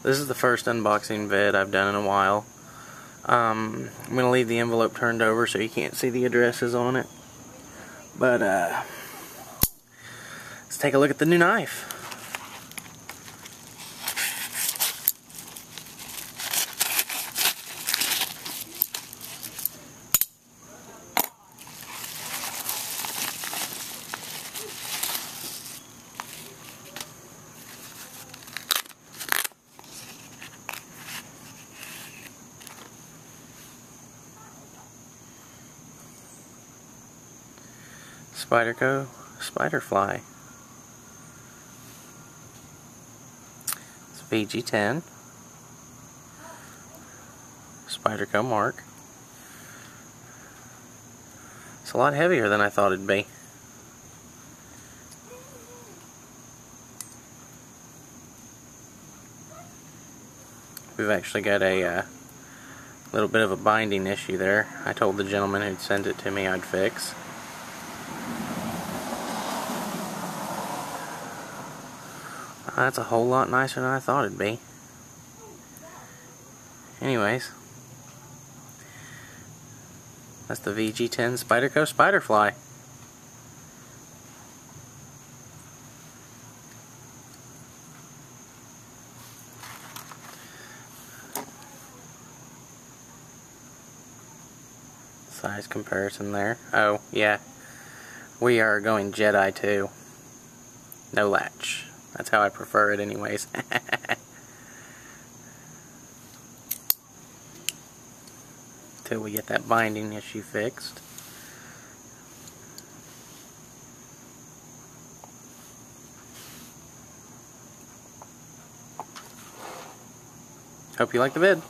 This is the first unboxing vid I've done in a while. I'm going to leave the envelope turned over so you can't see the addresses on it. But, let's take a look at the new knife. Spyderco Spiderfly. It's VG10. Spyderco mark. It's a lot heavier than I thought it'd be. We've actually got a little bit of a binding issue there. I told the gentleman who'd sent it to me I'd fix. That's a whole lot nicer than I thought it'd be. Anyways, that's the VG10 Spyderco Spiderfly. Size comparison there. Oh, yeah. We are going Jedi too. No latch. That's how I prefer it anyways. Till we get that binding issue fixed. Hope you like the vid.